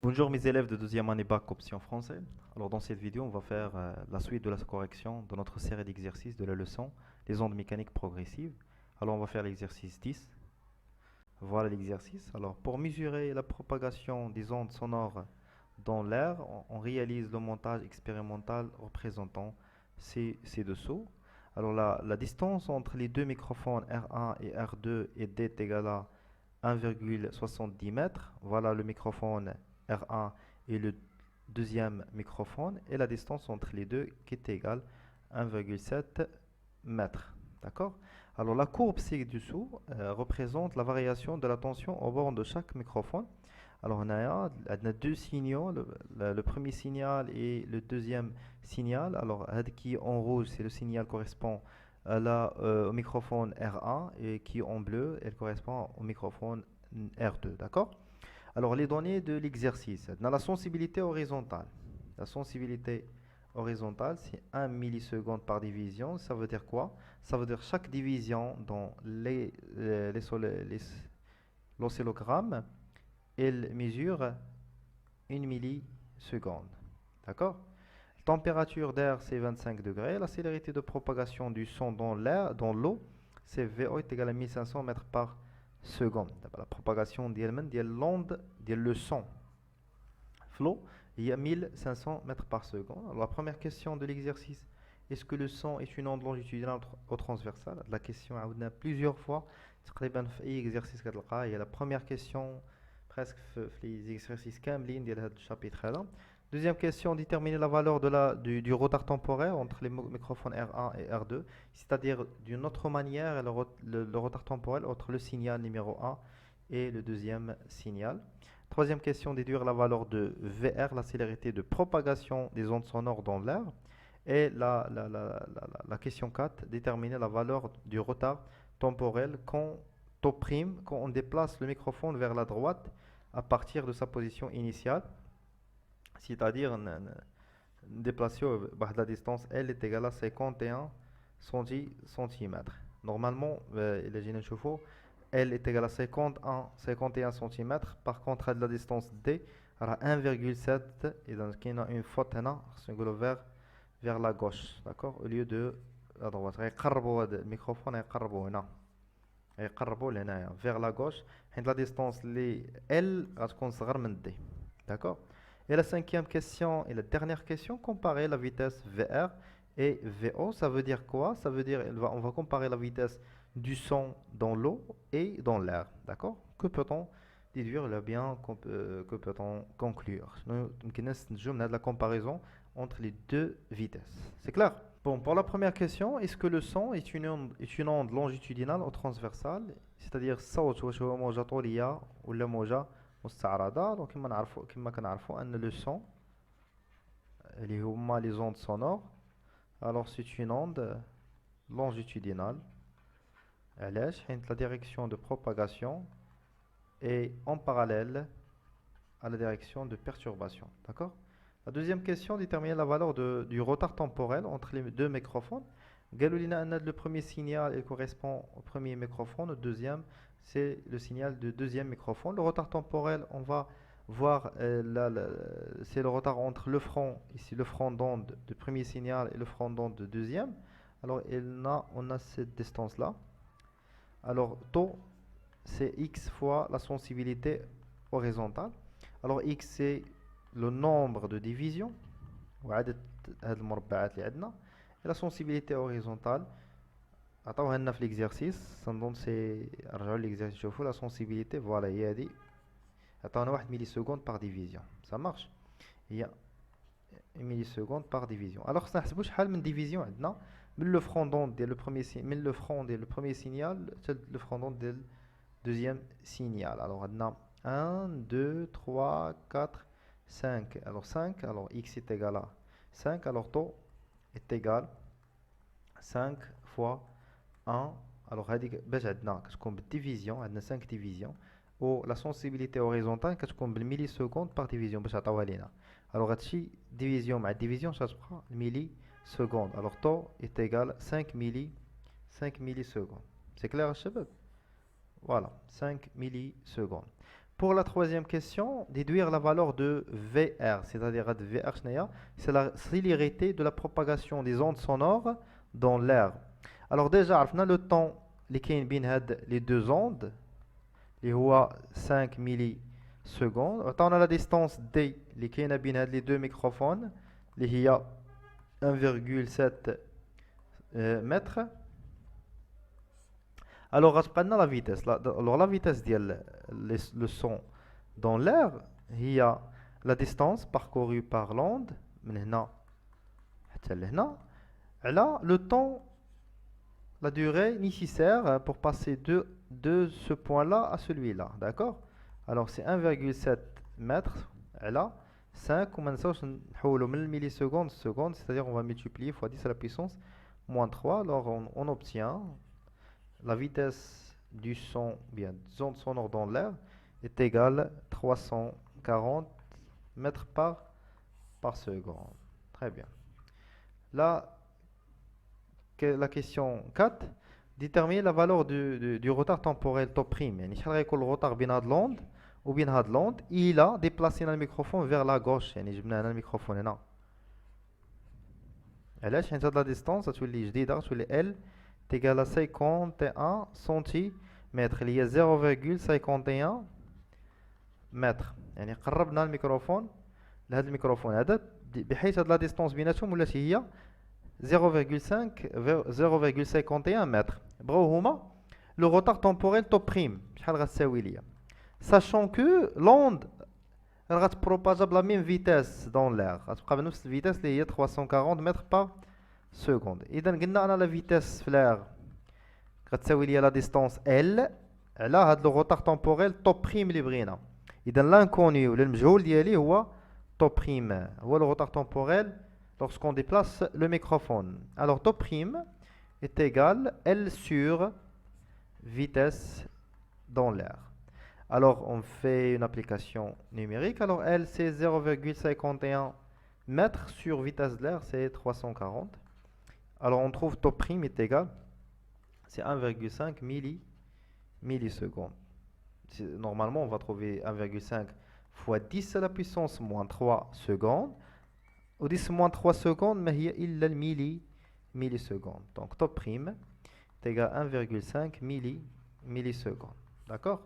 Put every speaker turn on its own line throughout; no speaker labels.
Bonjour mes élèves de deuxième année bac option français. Alors dans cette vidéo, on va faire la suite de la correction de notre série d'exercices de la leçon des ondes mécaniques progressives. Alors on va faire l'exercice 10. Voilà l'exercice. Alors pour mesurer la propagation des ondes sonores dans l'air, on réalise le montage expérimental représentant ci-dessous. Alors la distance entre les deux microphones R1 et R2 est égale à 1,70 mètres. Voilà le microphone R1 et le deuxième microphone et la distance entre les deux qui est égale à 1,7 mètres. D'accord? Alors la courbe ci-dessous représente la variation de la tension au bord de chaque microphone. Alors on a deux signaux, le premier signal et le deuxième signal. Alors qui est en rouge, c'est le signal correspond au microphone R1 et qui est en bleu, elle correspond au microphone R2. D'accord? Alors les données de l'exercice. Dans la sensibilité horizontale. La sensibilité horizontale, c'est 1 milliseconde par division. Ça veut dire quoi? Ça veut dire chaque division dans l'oscillogramme, elle mesure 1 milliseconde. D'accord? La température d'air, c'est 25 degrés. La célérité de propagation du son dans l'air, dans l'eau, c'est VO est égal à 1500 mètres par seconde. La propagation de l'onde, de le son, flow, il y a 1500 mètres par seconde. Alors, la première question de l'exercice, est-ce que le son est une onde longitudinale ou transversale? La question on a plusieurs fois. تقريبا في اي exercice كتلقاها هي la première question presque في les exercices كاملين ديال هذا الشابيتر هذا. Deuxième question, déterminer la valeur du retard temporel entre les microphones R1 et R2, c'est-à-dire d'une autre manière le retard temporel entre le signal numéro 1 et le deuxième signal. Troisième question, déduire la valeur de VR, la célérité de propagation des ondes sonores dans l'air. Et la question 4, déterminer la valeur du retard temporel quand quand on déplace le microphone vers la droite à partir de sa position initiale, c'est-à-dire déplacer à la distance L est égale à 51 centimètres. Normalement, les gènes chauffaux, L est égal à 51 centimètres. Par contre, à la distance D, à 1,7 et donc il y a une faute vers la gauche, d'accord, au lieu de la droite. Le microphone est vers la gauche. La distance L est D, d'accord. Et la cinquième question et la dernière question, comparer la vitesse VR et VO. Ça veut dire quoi? Ça veut dire on va comparer la vitesse du son dans l'eau et dans l'air. D'accord? Que peut-on déduire le bien que peut-on conclure? La comparaison entre les deux vitesses. C'est clair? Bon, pour la première question, est-ce que le son est une onde longitudinale ou transversale? C'est-à-dire, الصوت واش هو موجة طولية ولا موجة مستعرضة. Donc كما كنعرفوا أن le son اللي هما les ondes sonores, alors c'est une onde longitudinale. علاش؟ حيت la direction de propagation est en parallèle à la direction de perturbation. D'accord? La deuxième question, déterminer la valeur du retard temporel entre les deux microphones. Le premier signal il correspond au premier microphone, le deuxième c'est le signal du deuxième microphone. Le retard temporel, on va voir, c'est le retard entre le front, ici le front d'onde du premier signal et le front d'onde du deuxième. Alors on a cette distance-là. Alors taux, c'est x fois la sensibilité horizontale. Alors x c'est le nombre de divisions وعدد هاد المربعات اللي عندنا. Et la sensibilité horizontale عطاوها لنا في l'exercice نظن سي رجعوا l'exercice شوفوا la sensibilité voilà هي هادي عطاونا 1 milliseconde par division. Ça marche. هي 1 milliseconde par division. Alors خصنا نحسبوا شحال من division عندنا من le front d'onde ديال le premier signal حتى le front d'onde ديال deuxième signal. Alors عندنا 1 2 3 4 5. Alors 5, alors x est égal à 5, alors taux est égal 5 fois 1. Alors هذيك باش عندنا كتكون بالديفيزيون, عندنا 5 divisions, و la sensibilité horizontale كتكون بالمليسكوند par division باش عطاوها لينا. alors هادشي division مع division كتبقى المليسكوند. alors taux est égal 5 millisecondes. C'est clair الشباب? Voilà, 5 millisecondes. Pour la troisième question, déduire la valeur de VR, c'est-à-dire VR, c'est la célérité de la propagation des ondes sonores dans l'air. Alors déjà, on a le temps les les deux ondes, les 5 millisecondes. On a la distance D, les deux microphones, les 1,7 mètres. Alors, غتبقى la vitesse. Alors, la vitesse ديال le son dans l'air, il y a la distance parcourue par l'onde, من هنا حتى لهنا, على le temps, la durée nécessaire pour passer de ce point-là à celui-là. D'accord? Alors, c'est 1,7 mètres, على 5, وما نساوش نحولو من المليسكوند seconde, c'est-à-dire on va multiplier fois 10 à la puissance moins 3. Alors, on obtient la vitesse du son, bien, des ondes sonores dans l'air est égale à 340 mètres par seconde. Très bien. Là, la question 4, déterminer la valeur du retard temporel top prime. يعني شحال غيكون الروتار بين هاد l'onde وبين هاد l'onde il a déplacé le microphone vers la gauche. يعني جبنا هنا الميكروفون هنا. علاش؟ حيت هاد لا ديستونس غتولي جديدة، غتولي L égale à 51 centimètres, il y a 0,51 متر. يعني قربنا الميكروفون لهذا الميكروفون هذا بحيث هاد لا ديستونس بيناتهم ولات هي 0,51 متر. بغاو هما لو روتار تومبوريل توب بريم شحال غتساوي ليا، sachant que l'onde elle غتبروباجا بلا ميم فيتاس دون لير، غتبقى بنفس الفيتاس اللي هي 340 متر بار seconde. إذا قلنا أنا لا فيتاس في l'air غتساوي لي لا ديستونس L على هاد لو روتار تومبوريل توب بريم اللي بغينا. إذا لانكوني ولا المجهول ديالي هو توب بريم، هو لو روتار تومبوريل lorsqu'on déplace le microphone. Alors top prime est égal L sur vitesse dans l'air. Alors on fait une application numérique. Alors L c'est 0,51 mètres sur vitesse de l'air, c'est 340. Alors on trouve top prime est égal, c'est 1,5 millisecondes. Normalement on va trouver 1,5 fois 10 à la puissance moins 3 secondes. Au 10 moins 3 secondes, mais il y a le millisecondes. Donc top prime est égal à 1,5 millisecondes. D'accord?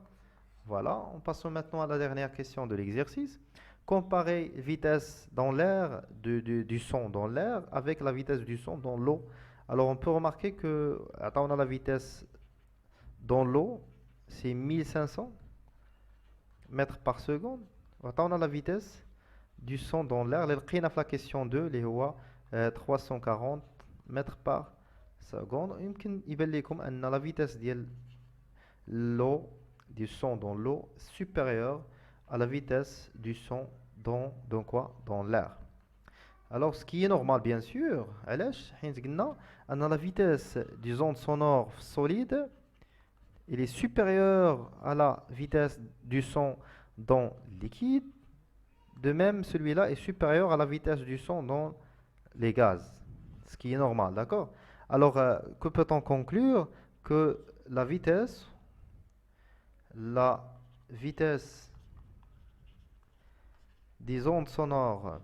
Voilà, on passe maintenant à la dernière question de l'exercice. Comparer vitesse dans l'air du son dans l'air avec la vitesse du son dans l'eau. Alors on peut remarquer que, attends, on a la vitesse dans l'eau, c'est 1500 mètres par seconde. Attends, on a la vitesse du son dans l'air. La question 2, les 340 mètres par seconde. يمكن يبان لكم أن la vitesse ديال l'eau du son dans l'eau supérieure à la vitesse du son dans quoi? Dans l'air. Alors ce qui est normal bien sûr, علاش حيت قلنا أن la vitesse des ondes sonores solides il est supérieur à la vitesse du son dans le liquide. De même, celui-là est supérieur à la vitesse du son dans les gaz, ce qui est normal, d'accord? Alors, que peut-on conclure? Que la vitesse des ondes sonores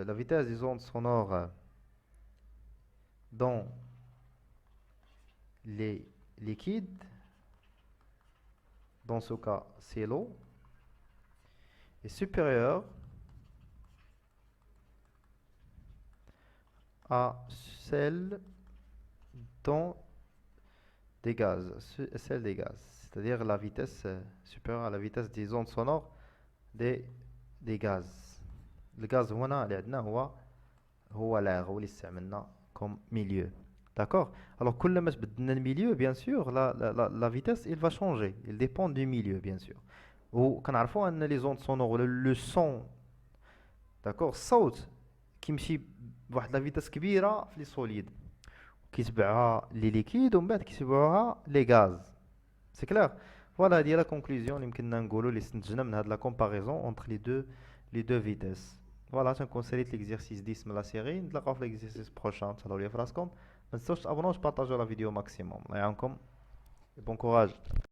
la vitesse des ondes sonores dans les liquides, dans ce cas c'est l'eau, est supérieure à celle dans des gaz, celle des gaz, c'est-à-dire la vitesse supérieure à la vitesse des ondes sonores des gaz. Le gaz هنا اللي عندنا هو l'air هو اللي استعملنا comme milieu. D'accord? Alors, كل ما بدلنا le milieu, bien sûr, la vitesse, il va changer. Il dépend du milieu, bien sûr. وكنعرفوا أن les ondes sonores, le son, d'accord, الصوت كيمشي بواحد لا فيتاس كبيرة في لي سوليد، كيتبعها لي ليكيد ومن بعد كيتبعوها لي غاز. سي كلير؟ فوالا هادي لا كونكلوزيون اللي يمكننا نقولوا اللي استنتجنا من هاد لا كومباريزون entre les deux vitesses. Voilà, je conseille l'exercice 10 de la série. نتلاقاو في l'exercice prochain. تهلاو ليا في راسكم. ما تنسوش تابوناو وتبارطاجيو la vidéo maximum. الله يعاونكم. Bon courage.